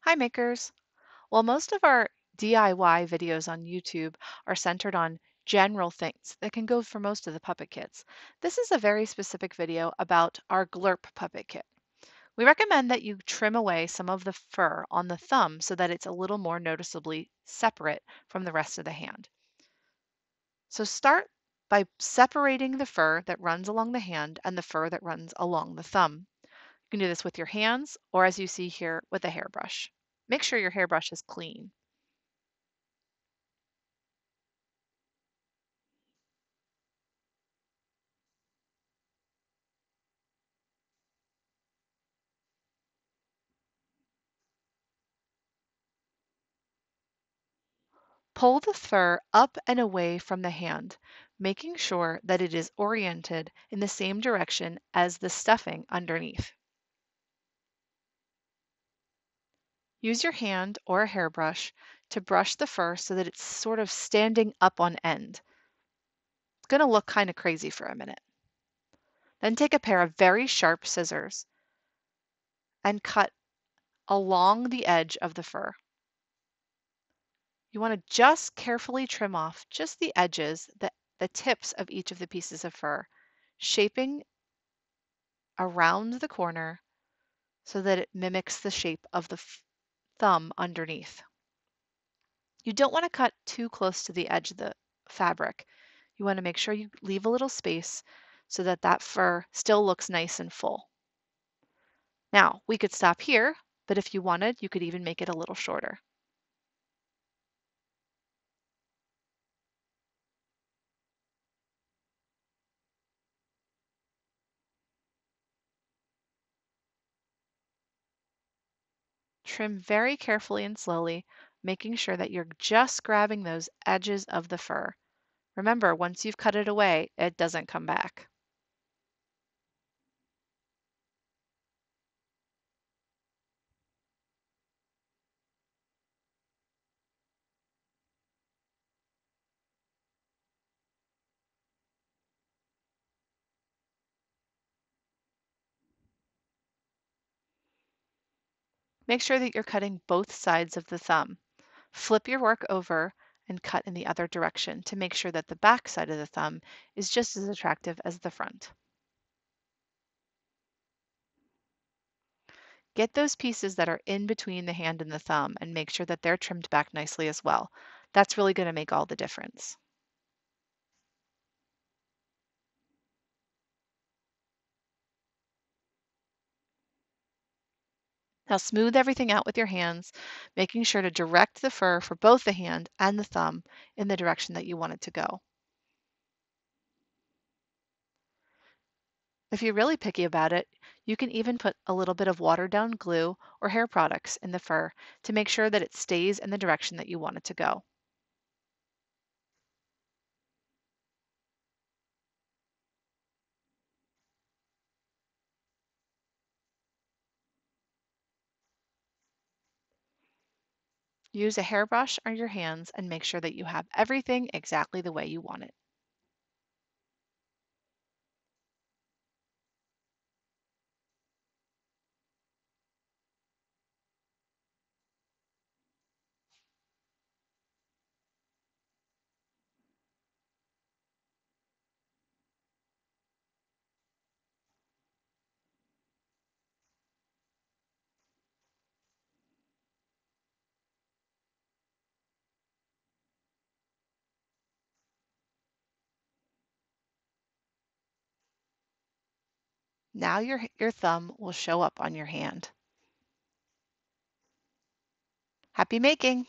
Hi makers! While most of our DIY videos on YouTube are centered on general things that can go for most of the puppet kits, this is a very specific video about our GLURP puppet kit. We recommend that you trim away some of the fur on the thumb so that it's a little more noticeably separate from the rest of the hand. So start by separating the fur that runs along the hand and the fur that runs along the thumb. You can do this with your hands or, as you see here, with a hairbrush. Make sure your hairbrush is clean. Pull the fur up and away from the hand, making sure that it is oriented in the same direction as the stuffing underneath. Use your hand or a hairbrush to brush the fur so that it's sort of standing up on end. It's going to look kind of crazy for a minute. Then take a pair of very sharp scissors and cut along the edge of the fur. You want to just carefully trim off just the edges, the tips of each of the pieces of fur, shaping around the corner so that it mimics the shape of the thumb underneath. You don't want to cut too close to the edge of the fabric. You want to make sure you leave a little space so that that fur still looks nice and full. Now, we could stop here, but if you wanted, you could even make it a little shorter. Trim very carefully and slowly, making sure that you're just grabbing those edges of the fur. Remember, once you've cut it away, it doesn't come back. Make sure that you're cutting both sides of the thumb. Flip your work over and cut in the other direction to make sure that the back side of the thumb is just as attractive as the front. Get those pieces that are in between the hand and the thumb and make sure that they're trimmed back nicely as well. That's really going to make all the difference. Now smooth everything out with your hands, making sure to direct the fur for both the hand and the thumb in the direction that you want it to go. If you're really picky about it, you can even put a little bit of watered down glue or hair products in the fur to make sure that it stays in the direction that you want it to go. Use a hairbrush or your hands and make sure that you have everything exactly the way you want it. Now your thumb will show up on your hand. Happy making!